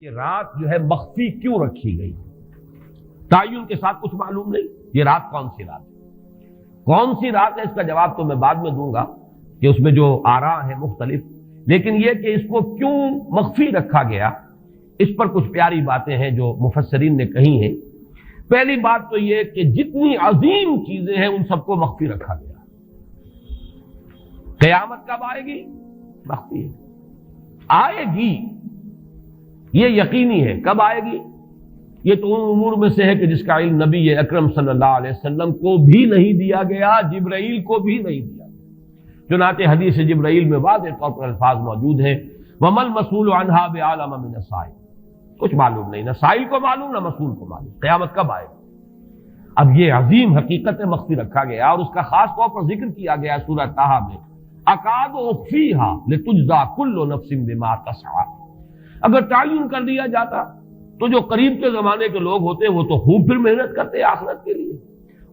یہ رات جو ہے مخفی کیوں رکھی گئی؟ تعین کے ساتھ کچھ معلوم نہیں یہ رات کون سی رات ہے، کون سی رات ہے، اس کا جواب تو میں بعد میں دوں گا کہ اس میں جو آراء ہیں مختلف، لیکن یہ کہ اس کو کیوں مخفی رکھا گیا اس پر کچھ پیاری باتیں ہیں جو مفسرین نے کہی ہیں۔ پہلی بات تو یہ کہ جتنی عظیم چیزیں ہیں ان سب کو مخفی رکھا گیا۔ قیامت کب آئے گی؟ مخفی ہے، آئے گی یہ یقینی ہے۔ کب آئے گی؟ یہ تو ان امور میں سے ہے کہ جس کا علم نبی اکرم صلی اللہ علیہ وسلم کو بھی نہیں دیا گیا، جبرائیل کو بھی نہیں دیا گیا۔ چنانچہ حدیث جبرائیل میں واضح طور پر الفاظ موجود ہیں، وَمَا الْمَسْئُولُ عَنْهَا بِأَعْلَمَ مِنَ السَّائِلِ، کچھ معلوم نہیں، نہ سائل کو معلوم نہ مسئول کو معلوم قیامت کب آئے گی۔ اب یہ عظیم حقیقت مخفی رکھا گیا اور اس کا خاص طور پر ذکر کیا گیا سورہ طٰہٰ میں، اکاد اخفیھا لتجزی کل نفس بما تسعی۔ اگر تعین کر دیا جاتا تو جو قریب کے زمانے کے لوگ ہوتے وہ تو خوب پھر محنت کرتے آخرت کے لیے،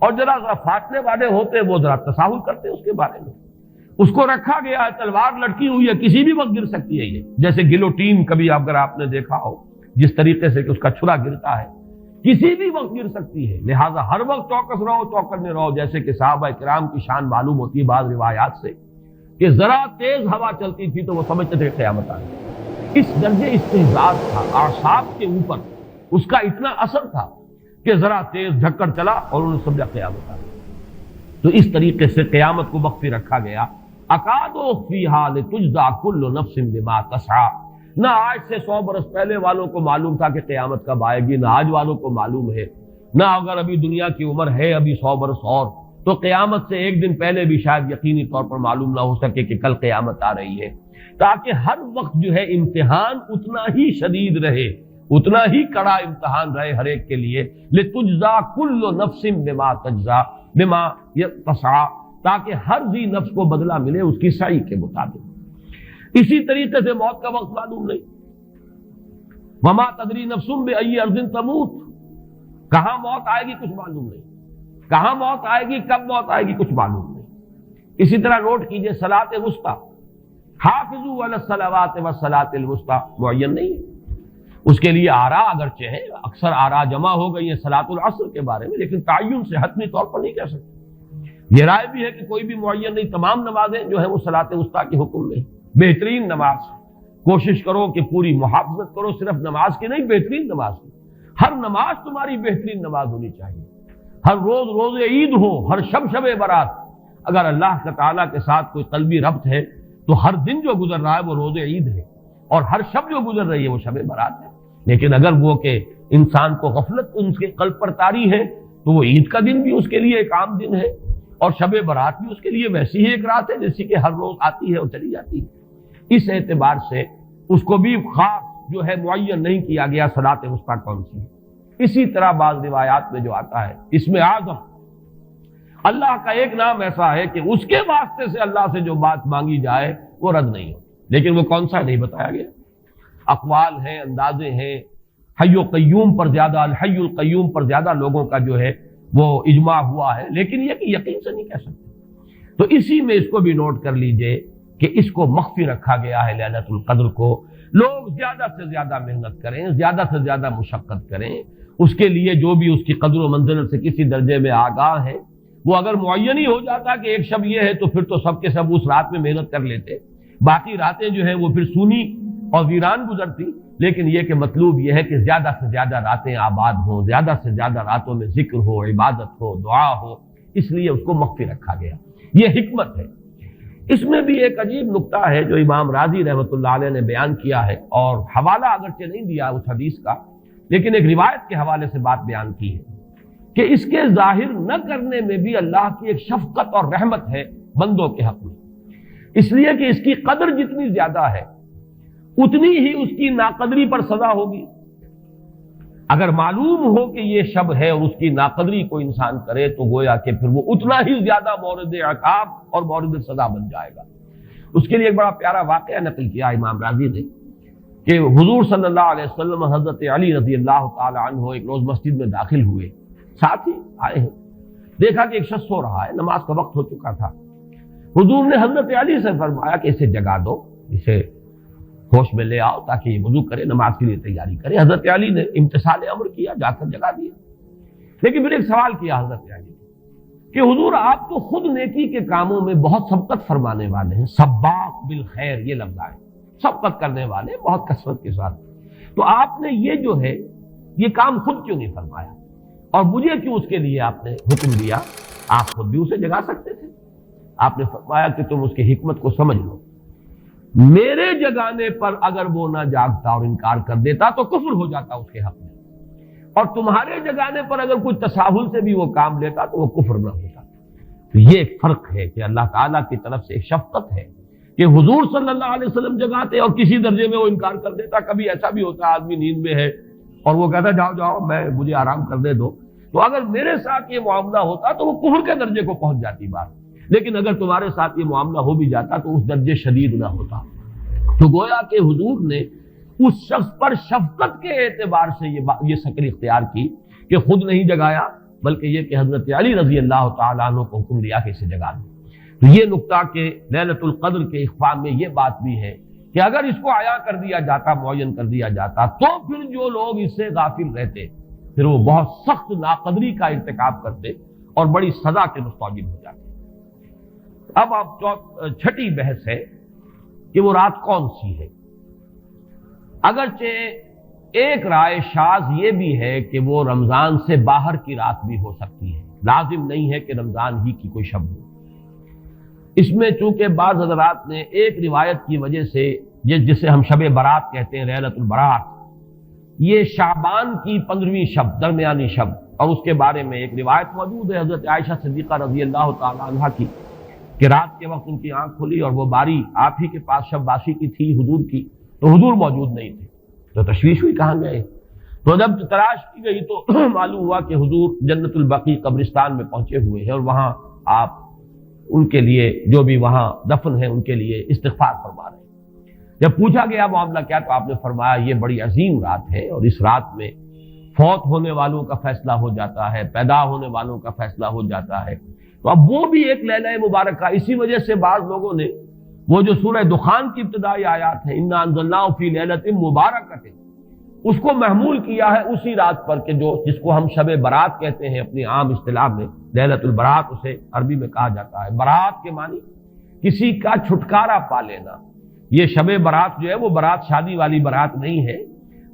اور ذرا فاصلے والے ہوتے وہ ذرا تساہل کرتے اس کے بارے میں۔ اس کو رکھا گیا ہے، تلوار لٹکی ہوئی ہے، کسی بھی وقت گر سکتی ہے، یہ جیسے گلوٹین کبھی اگر آپ نے دیکھا ہو جس طریقے سے کہ اس کا چھرا گرتا ہے، کسی بھی وقت گر سکتی ہے، لہذا ہر وقت چوکس رہو، چوکنے رہو، جیسے کہ صحابہ کرام کی شان معلوم ہوتی ہے بعض روایات سے کہ ذرا تیز ہوا چلتی تھی تو وہ سمجھتے تھے قیامت آ گئی۔ اس درجے استحزاز تھا، اعصاب کے اوپر اس کا اتنا اثر تھا کہ ذرا تیز جھکڑ چلا اور انہوں نے سمجھا قیامت آ گئی۔ تو اس طریقے سے قیامت کو مخفی رکھا گیا۔ اکاد اخفیھا لتجزی کل نفس بما تسعی۔ نہ آج سے 100 برس پہلے والوں کو معلوم تھا کہ قیامت کب آئے گی، نہ آج والوں کو معلوم ہے، نہ اگر ابھی دنیا کی عمر ہے ابھی 100 برس اور تو قیامت سے ایک دن پہلے بھی شاید یقینی طور پر معلوم نہ ہو سکے کہ کل قیامت آ رہی ہے، تاکہ ہر وقت جو ہے امتحان اتنا ہی شدید رہے، اتنا ہی کڑا امتحان رہے ہر ایک کے لیے۔ لتجزی کل نفس بما تجزی بما تسعی، تاکہ ہر ذی نفس کو بدلہ ملے اس کی سعی کے مطابق۔ اسی طریقے سے موت کا وقت معلوم نہیں، وما تدری نفس بأی ارض تموت، کہاں موت آئے گی کچھ معلوم نہیں، کہاں موت آئے گی، کب موت آئے گی کچھ معلوم نہیں۔ اسی طرح نوٹ کیجئے صلاۃ وسطیٰ، حافظوا علی الصلوات والصلاۃ الوسطیٰ معین نہیں ہے، اس کے لیے آراء اگرچہ ہے، اکثر آراء جمع ہو گئی ہیں صلاۃ العصر کے بارے میں، لیکن تعین سے حتمی طور پر نہیں کہہ سکتے۔ یہ رائے بھی ہے کہ کوئی بھی معین نہیں، تمام نمازیں جو ہیں وہ صلاۃ وسطیٰ کے حکم میں۔ بہترین نماز کوشش کرو کہ پوری محافظت کرو، صرف نماز کی نہیں، بہترین نماز کی، ہر نماز تمہاری بہترین نماز ہونی چاہیے، ہر روز روز عید ہو، ہر شب شب برات۔ اگر اللہ تعالیٰ کے ساتھ کوئی قلبی ربط ہے تو ہر دن جو گزر رہا ہے وہ روز عید ہے، اور ہر شب جو گزر رہی ہے وہ شب برات ہے۔ لیکن اگر وہ کہ انسان کو غفلت ان کے قلب پر طاری ہے تو وہ عید کا دن بھی اس کے لیے ایک عام دن ہے، اور شب برات بھی اس کے لیے ویسی ہی ایک رات ہے جیسی کہ ہر روز آتی ہے اور چلی جاتی ہے۔ اس اعتبار سے اس کو بھی خاص جو ہے معین نہیں کیا گیا صلاۃ وسطیٰ کون سی ہے۔ اسی طرح بعض روایات میں جو آتا ہے اس میں اعظم، اللہ کا ایک نام ایسا ہے کہ اس کے واسطے سے اللہ سے جو بات مانگی جائے وہ رد نہیں ہو، لیکن وہ کون سا نہیں بتایا گیا۔ اقوال ہیں، اندازے ہیں، حی و قیوم پر زیادہ، الحی القیوم پر زیادہ لوگوں کا جو ہے وہ اجماع ہوا ہے، لیکن یہ کہ یقین سے نہیں کہہ سکتے۔ تو اسی میں اس کو بھی نوٹ کر لیجئے کہ اس کو مخفی رکھا گیا ہے لیلۃ القدر کو۔ لوگ زیادہ سے زیادہ محنت کریں، زیادہ سے زیادہ مشقت کریں، اس کے لیے جو بھی اس کی قدر و منزلت سے کسی درجے میں آگاہ ہے، وہ اگر معین ہی ہو جاتا کہ ایک شب یہ ہے تو پھر تو سب کے سب اس رات میں محنت کر لیتے، باقی راتیں جو ہیں وہ پھر سونی اور ویران گزرتی۔ لیکن یہ کہ مطلوب یہ ہے کہ زیادہ سے زیادہ راتیں آباد ہوں، زیادہ سے زیادہ راتوں میں ذکر ہو، عبادت ہو، دعا ہو، اس لیے اس کو مخفی رکھا گیا، یہ حکمت ہے۔ اس میں بھی ایک عجیب نکتہ ہے جو امام راضی رحمۃ اللہ علیہ نے بیان کیا ہے، اور حوالہ اگرچہ نہیں دیا اس حدیث کا، لیکن ایک روایت کے حوالے سے بات بیان کی ہے کہ اس کے ظاہر نہ کرنے میں بھی اللہ کی ایک شفقت اور رحمت ہے بندوں کے حق میں، اس لیے کہ اس کی قدر جتنی زیادہ ہے اتنی ہی اس کی ناقدری پر سزا ہوگی۔ اگر معلوم ہو کہ یہ شب ہے اور اس کی ناقدری کو انسان کرے تو گویا کہ پھر وہ اتنا ہی زیادہ مورد عقاب اور مورد سزا بن جائے گا۔ اس کے لیے ایک بڑا پیارا واقعہ نقل کیا امام راضی نے کہ حضور صلی اللہ علیہ وسلم حضرت علی رضی اللہ تعالی عنہ ایک روز مسجد میں داخل ہوئے، ساتھ ہی آئے ہیں، دیکھا کہ ایک شخص سو رہا ہے، نماز کا وقت ہو چکا تھا۔ حضور نے حضرت علی سے فرمایا کہ اسے جگا دو، اسے ہوش میں لے آؤ تاکہ یہ وضو کرے، نماز کے لیے تیاری کرے۔ حضرت علی نے امتثال امر کیا، جا کر جگا دیا۔ لیکن پھر ایک سوال کیا حضرت علی کہ حضور آپ تو خود نیکی کے کاموں میں بہت سبقت فرمانے والے ہیں، سباق بالخیر یہ لفظ آئے، سبقت کرنے والے بہت کثرت کے ساتھ، تو آپ نے یہ جو ہے یہ کام خود کیوں نہیں فرمایا اور مجھے کیوں اس کے لیے آپ نے حکم دیا؟ آپ خود بھی اسے جگا سکتے تھے۔ آپ نے فرمایا کہ تم اس کی حکمت کو سمجھ لو، میرے جگانے پر اگر وہ نہ جاگتا اور انکار کر دیتا تو کفر ہو جاتا اس کے حق میں، اور تمہارے جگانے پر اگر کوئی تساہل سے بھی وہ کام لیتا تو وہ کفر نہ ہوتا۔ تو یہ ایک فرق ہے کہ اللہ تعالیٰ کی طرف سے ایک شفقت ہے کہ حضور صلی اللہ علیہ وسلم جگاتے اور کسی درجے میں وہ انکار کر دیتا۔ کبھی ایسا بھی ہوتا آدمی نیند میں ہے اور وہ کہتا جاؤ جاؤ مجھے آرام کرنے دو، تو اگر میرے ساتھ یہ معاملہ ہوتا تو وہ کفر کے درجے کو پہنچ جاتی بات، لیکن اگر تمہارے ساتھ یہ معاملہ ہو بھی جاتا تو اس درجے شدید نہ ہوتا۔ تو گویا کہ حضور نے اس شخص پر شفقت کے اعتبار سے یہ شکل اختیار کی کہ خود نہیں جگایا، بلکہ یہ کہ حضرت علی رضی اللہ تعالیٰ عنہ کو حکم دیا کہ اسے جگا دو۔ تو یہ نقطہ کہ لیلۃ القدر کے اخفاء میں یہ بات بھی ہے کہ اگر اس کو عیاں کر دیا جاتا، معین کر دیا جاتا، تو پھر جو لوگ اس سے غافل رہتے پھر وہ بہت سخت ناقدری کا ارتکاب کرتے اور بڑی سزا کے مستوجب ہو جاتے۔ اب آپ چھٹی بحث ہے کہ وہ رات کون سی ہے۔ اگرچہ ایک رائے شاذ یہ بھی ہے کہ وہ رمضان سے باہر کی رات بھی ہو سکتی ہے، لازم نہیں ہے کہ رمضان ہی کی کوئی شب ہو۔ اس میں چونکہ بعض حضرات نے ایک روایت کی وجہ سے جسے ہم شب برات کہتے ہیں، لیلۃ البرات، یہ شعبان کی 15ویں شب، درمیانی شب، اور اس کے بارے میں ایک روایت موجود ہے حضرت عائشہ صدیقہ رضی اللہ تعالی عنہا کی کہ رات کے وقت ان کی آنکھ کھلی اور وہ باری آپ ہی کے پاس شب باسی کی تھی حضور کی، تو حضور موجود نہیں تھے، تو تشویش ہوئی کہاں گئے۔ تو جب تلاش کی گئی تو معلوم ہوا کہ حضور جنت البقیع قبرستان میں پہنچے ہوئے ہیں اور وہاں آپ ان کے لیے جو بھی وہاں دفن ہیں ان کے لیے استغفار فرما رہے ہیں۔ جب پوچھا گیا معاملہ کیا، تو آپ نے فرمایا یہ بڑی عظیم رات ہے اور اس رات میں فوت ہونے والوں کا فیصلہ ہو جاتا ہے، پیدا ہونے والوں کا فیصلہ ہو جاتا ہے۔ تو اب وہ بھی ایک لیلہ مبارکہ، اسی وجہ سے بعض لوگوں نے وہ جو سورہ دخان کی ابتدائی آیات ہیں انا انزلناہ فی لیلۃ مبارکۃ، اس کو محمول کیا ہے اسی رات پر کہ جس کو ہم شب برات کہتے ہیں اپنی عام اصطلاح میں، لیلۃ البرات اسے عربی میں کہا جاتا ہے۔ برات کے معنی کسی کا چھٹکارا پا لینا۔ یہ شب برات جو ہے وہ برات شادی والی برات نہیں ہے،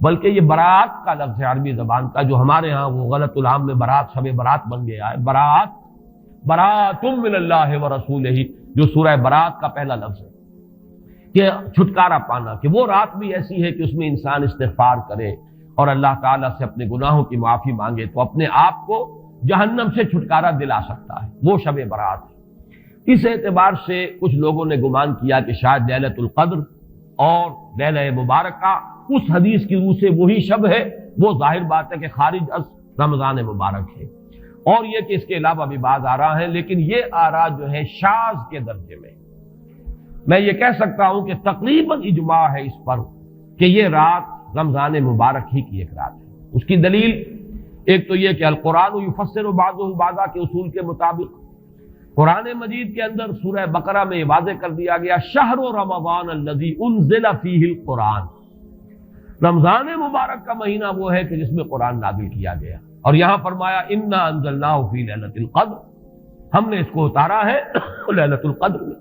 بلکہ یہ برات کا لفظ ہے عربی زبان کا، جو ہمارے ہاں وہ غلط العام میں برات شب برات بن گیا ہے۔ برات برات من اللہ ورسولہ، جو سورہ برات کا پہلا لفظ ہے کہ چھٹکارا پانا، کہ وہ رات بھی ایسی ہے کہ اس میں انسان استغفار کرے اور اللہ تعالیٰ سے اپنے گناہوں کی معافی مانگے تو اپنے آپ کو جہنم سے چھٹکارا دلا سکتا ہے، وہ شب برات ہے۔ اس اعتبار سے کچھ لوگوں نے گمان کیا کہ شاید لیلۃ القدر اور لیلہ مبارکہ اس حدیث کی روح سے وہی شب ہے، وہ ظاہر بات ہے کہ خارج از رمضان مبارک ہے، اور یہ کہ اس کے علاوہ بھی بعض آراء ہیں، لیکن یہ آراء جو ہے شاذ کے درجے میں یہ کہہ سکتا ہوں کہ تقریباً اجماع ہے اس پر کہ یہ رات رمضان مبارک ہی کی ایک رات ہے۔ اس کی دلیل ایک تو یہ کہ القرآن یفسر بعضہ بعضا کے اصول کے مطابق قرآن مجید کے اندر سورہ بقرہ میں یہ واضح کر دیا گیا شہر رمضان الذی انزل فیہ القرآن، رمضان مبارک کا مہینہ وہ ہے کہ جس میں قرآن نازل کیا گیا، اور یہاں فرمایا انا انزلناہ فی لیلۃ القدر، ہم نے اس کو اتارا ہے لیلۃ القدر میں۔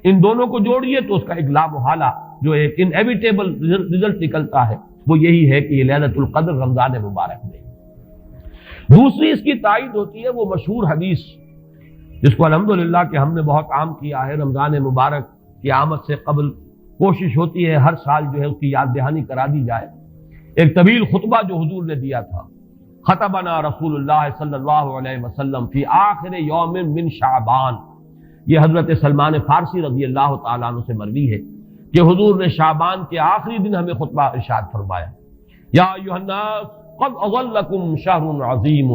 ان دونوں کو جوڑیے تو اس کا ایک لا محالہ جو ایک انیویٹیبل رزلٹ نکلتا ہے وہ یہی ہے کہ یہ لیلۃ القدر رمضان مبارک میں۔ دوسری اس کی تائید ہوتی ہے وہ مشہور حدیث جس کو الحمدللہ کہ ہم نے بہت عام کیا ہے، رمضان مبارک کی آمد سے قبل کوشش ہوتی ہے ہر سال جو ہے اس کی یاد دہانی کرا دی جائے۔ ایک طویل خطبہ جو حضور نے دیا تھا، خطبنا رسول اللہ صلی اللہ علیہ وسلم فی آخر یوم من شعبان، یہ حضرت سلمان فارسی رضی اللہ تعالیٰ عنہ سے مروی ہے کہ حضور نے شعبان کے آخری دن ہمیں خطبہ ارشاد فرمایا، یا ایھا الناس قد اظلکم شہر عظیم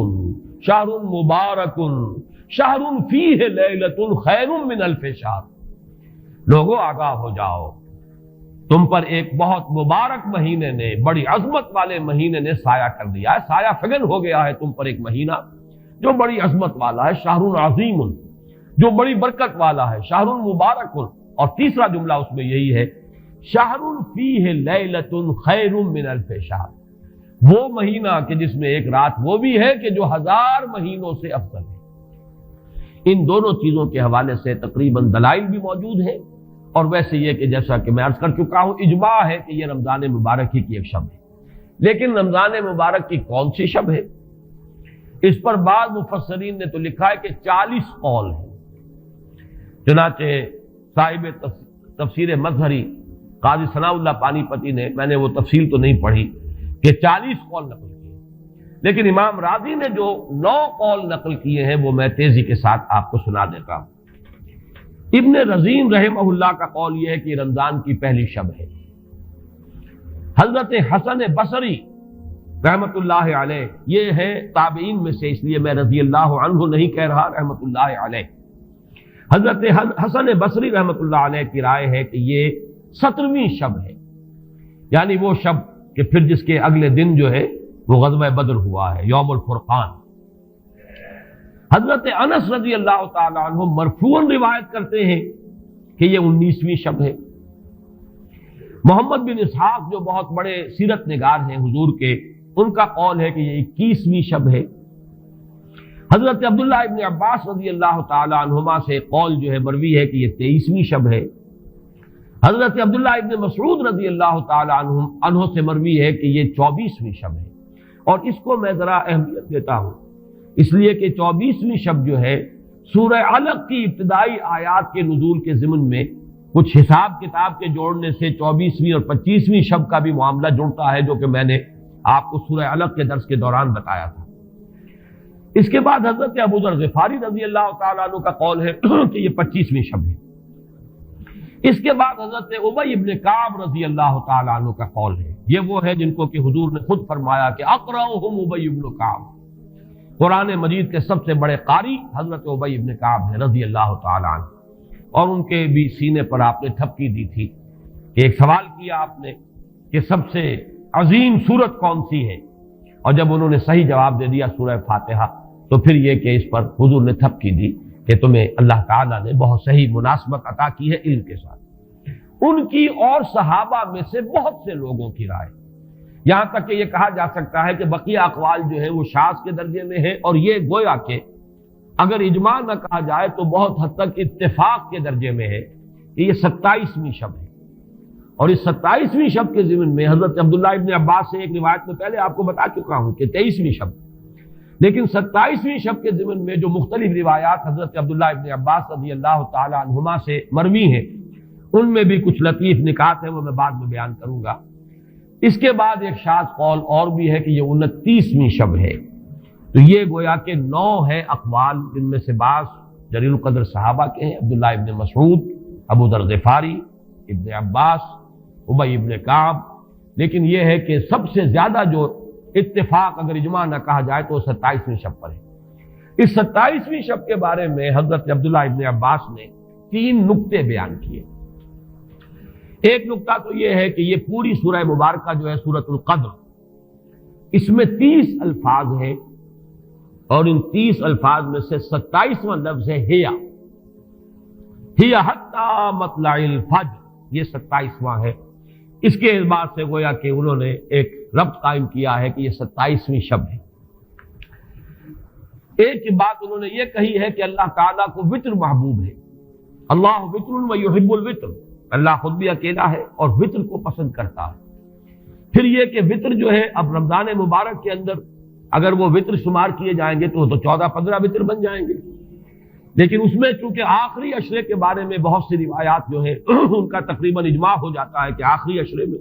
شہر مبارک شہر فیہ لیلۃ خیر من الف شہر، لوگوں آگاہ ہو جاؤ، تم پر ایک بہت مبارک مہینے نے، بڑی عظمت والے مہینے نے سایہ کر دیا ہے، سایہ فگن ہو گیا ہے تم پر ایک مہینہ جو بڑی عظمت والا ہے، شہر عظیم جو بڑی برکت والا ہے، شہر مبارک، اور تیسرا جملہ اس میں یہی ہے شہر فیہ لیلۃ خیر من الف شہر، وہ مہینہ کہ جس میں ایک رات وہ بھی ہے کہ جو 1000 مہینوں سے افضل ہے۔ ان دونوں چیزوں کے حوالے سے تقریباً دلائل بھی موجود ہیں، اور ویسے یہ کہ جیسا کہ میں عرض کر چکا ہوں اجماع ہے کہ یہ رمضان مبارک ہی کی ایک شب ہے، لیکن رمضان مبارک کی کون سی شب ہے، اس پر بعض مفسرین نے تو لکھا ہے کہ 40 قول ہیں۔ چنانچہ صاحب تفسیر مظہری قاضی ثناء اللہ پانی پتی نے، میں نے وہ تفصیل تو نہیں پڑھی، کہ 40 قول نقل کیے، لیکن امام راضی نے جو 9 قول نقل کیے ہیں وہ میں تیزی کے ساتھ آپ کو سنا دیتا ہوں۔ ابن رزین رحمہ اللہ کا قول یہ ہے کہ رمضان کی پہلی شب ہے۔ حضرت حسن بصری رحمت اللہ علیہ، یہ ہے تابعین میں سے، اس لیے میں رضی اللہ عنہ نہیں کہہ رہا، رحمت اللہ علیہ، حضرت حسن بصری رحمت اللہ علیہ کی رائے ہے کہ یہ 17ویں شب ہے، یعنی وہ شب کہ پھر جس کے اگلے دن جو ہے وہ غزوہ بدر ہوا ہے، یوم الفرقان۔ حضرت انس رضی اللہ تعالی عنہ مرفوعاً روایت کرتے ہیں کہ یہ 19ویں شب ہے۔ محمد بن اسحاق جو بہت بڑے سیرت نگار ہیں حضور کے، ان کا قول ہے کہ یہ 21ویں شب ہے۔ حضرت عبداللہ ابن عباس رضی اللہ تعالی عنہما سے قول جو ہے مروی ہے کہ یہ 23ویں شب ہے۔ حضرت عبداللہ ابن مسعود رضی اللہ تعالی عنہ سے مروی ہے کہ یہ 24ویں شب ہے، اور اس کو میں ذرا اہمیت دیتا ہوں اس لیے کہ 24ویں شب جو ہے سورہ علق کی ابتدائی آیات کے نزول کے ضمن میں کچھ حساب کتاب کے جوڑنے سے 24ویں اور 25ویں شب کا بھی معاملہ جڑتا ہے، جو کہ میں نے آپ کو سورہ علق کے درس کے دوران بتایا تھا۔ اس کے بعد حضرت ابو ذر غفاری رضی اللہ تعالیٰ عنہ کا قول ہے کہ یہ 25ویں شب ہے۔ اس کے بعد حضرت ابی ابن کعب رضی اللہ تعالیٰ عنہ کا قول ہے، یہ وہ ہے جن کو کہ حضور نے خود فرمایا کہ اقرأہم ابی ابن کعب، قرآن مجید کے سب سے بڑے قاری حضرت ابی ابن کعب ہیں رضی اللہ تعالیٰ عنہ، اور ان کے بھی سینے پر آپ نے تھپکی دی تھی کہ ایک سوال کیا آپ نے کہ سب سے عظیم سورت کون سی ہے، اور جب انہوں نے صحیح جواب دے دیا سورہ فاتحہ، تو پھر یہ کہ اس پر حضور نے تھپکی دی کہ تمہیں اللہ تعالیٰ نے بہت صحیح مناسبت عطا کی ہے علم کے ساتھ۔ ان کی اور صحابہ میں سے بہت سے لوگوں کی رائے، یہاں تک کہ یہ کہا جا سکتا ہے کہ بقیہ اقوال جو ہیں وہ شاذ کے درجے میں ہیں، اور یہ گویا کہ اگر اجماع نہ کہا جائے تو بہت حد تک اتفاق کے درجے میں ہے کہ یہ 27ویں شب ہے۔ اور اس 27ویں شب کے ضمن میں حضرت عبداللہ ابن عباس سے ایک روایت میں پہلے آپ کو بتا چکا ہوں کہ 23ویں شب، لیکن 27ویں شب کے ضمن میں جو مختلف روایات حضرت عبداللہ ابن عباس رضی اللہ تعالی عنہما سے مروی ہیں، ان میں بھی کچھ لطیف نکات ہیں، وہ میں بعد میں بیان کروں گا۔ اس کے بعد ایک شاذ قول اور بھی ہے کہ یہ 29ویں شب ہے۔ تو یہ گویا کہ 9 ہے اقوال، جن میں سے بعض جلیل القدر صحابہ کے ہیں، عبداللہ ابن مسعود، ابو ذر غفاری، ابن عباس، ابی ابن کعب، لیکن یہ ہے کہ سب سے زیادہ جو اتفاق اگر اجماع نہ کہا جائے تو 27ویں شب پر ہے۔ اس 27ویں شب کے بارے میں حضرت عبداللہ ابن عباس نے 3 نکتے بیان کیے۔ ایک نکتہ تو یہ ہے کہ یہ پوری سورہ مبارکہ جو ہے سورۃ القدر، اس میں 30 الفاظ ہیں، اور ان 30 الفاظ میں سے 27واں لفظ ہے ہیا حتی مطلع الفجر، یہ 27واں ہے۔ اس کے اعتبار سے گویا کہ انہوں نے ایک ربط قائم کیا ہے کہ یہ 27ویں شب ہے۔ ایک بات انہوں نے یہ کہی ہے کہ اللہ تعالیٰ کو وطر محبوب ہے، اللہ وطر و یحب الوطر، اللہ خود بھی اکیلا ہے اور وطر کو پسند کرتا ہے۔ پھر یہ کہ وطر جو ہے اب رمضان مبارک کے اندر اگر وہ وطر شمار کیے جائیں گے تو 14-15 وطر بن جائیں گے، لیکن اس میں چونکہ آخری عشرے کے بارے میں بہت سی روایات جو ہیں ان کا تقریباً اجماع ہو جاتا ہے کہ آخری عشرے میں،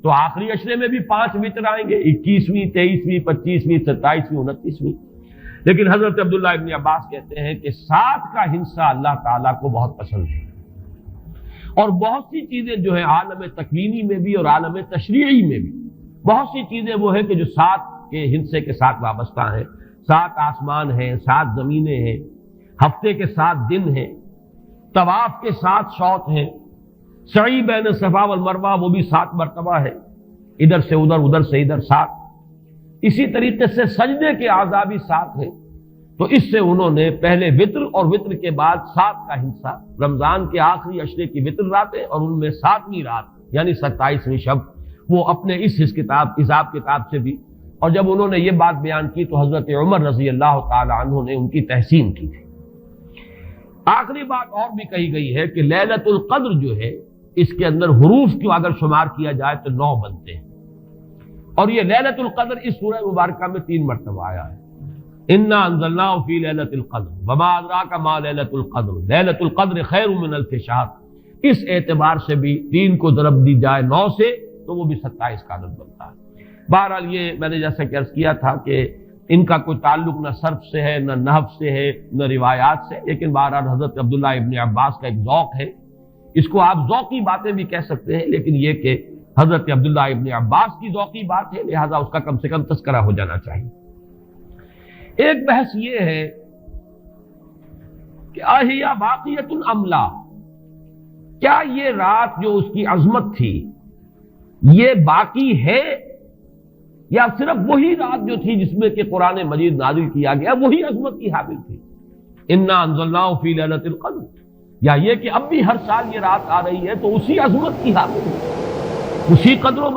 تو آخری عشرے میں بھی 5 وطر آئیں گے، 21ویں، 23ویں، 25ویں، 27ویں، 29ویں۔ لیکن حضرت عبداللہ ابن عباس کہتے ہیں کہ 7 کا ہندسہ اللہ تعالیٰ کو بہت پسند ہے، اور بہت سی چیزیں جو ہیں عالم تکوینی میں بھی اور عالم تشریعی میں بھی بہت سی چیزیں وہ ہیں کہ جو 7 کے ہندسے کے ساتھ وابستہ ہیں۔ 7 آسمان ہیں، 7 زمینیں ہیں، ہفتے کے 7 دن ہیں، طواف کے 7 شوط ہیں، سعی بین صفا والمروہ وہ بھی 7 مرتبہ ہے، ادھر سے ادھر، ادھر سے ادھر 7۔ اسی طریقے سے سجدے کے اعضاء بھی 7 ہیں، تو اس سے انہوں نے پہلے وطر اور وطر کے بعد 7 کا ہندسہ، رمضان کے آخری عشرے کی وطر راتیں اور ان میں 7ویں رات یعنی 27ویں شب، وہ اپنے اس حساب کتاب سے بھی. اور جب انہوں نے یہ بات بیان کی تو حضرت عمر رضی اللہ تعالی عنہ نے ان کی تحسین کی تھی. آخری بات اور بھی کہی گئی ہے کہ لیلۃ القدر جو ہے اس کے اندر حروف کو اگر شمار کیا جائے تو 9 بنتے ہیں، اور یہ لیلۃ القدر اس سورہ مبارکہ میں 3 مرتبہ آیا ہے. انا انزلناہ فی لیلۃ القدر وما ادراک ما لیلۃ القدر لیلۃ القدر خیر من الف شہر. اس اعتبار سے بھی 3 کو ضرب دی جائے 9 سے تو وہ بھی 27 کا عدد بنتا ہے. بہرحال یہ میں نے جیسا کہ عرض کیا تھا کہ ان کا کوئی تعلق نہ صرف سے ہے، نہ نحو سے ہے، نہ روایات سے، لیکن بہرحال حضرت عبداللہ ابن عباس کا ایک ذوق ہے. اس کو آپ ذوقی باتیں بھی کہہ سکتے ہیں، لیکن یہ کہ حضرت عبداللہ ابن عباس کی ذوقی بات ہے، لہذا اس کا کم سے کم تذکرہ ہو جانا چاہیے. ایک بحث یہ ہے کہ اہیا باقیۃ ام لا، کیا یہ رات جو اس کی عظمت تھی یہ باقی ہے، یا صرف وہی رات جو تھی جس میں کہ قرآن مجید نازل کیا گیا وہی عظمت کی حامل تھی. انا انزلناہ فی لیلۃ القدر، یا یہ کہ اب بھی ہر سال یہ رات آ رہی ہے تو اسی عظمت کی حامل ہے، اسی قدر و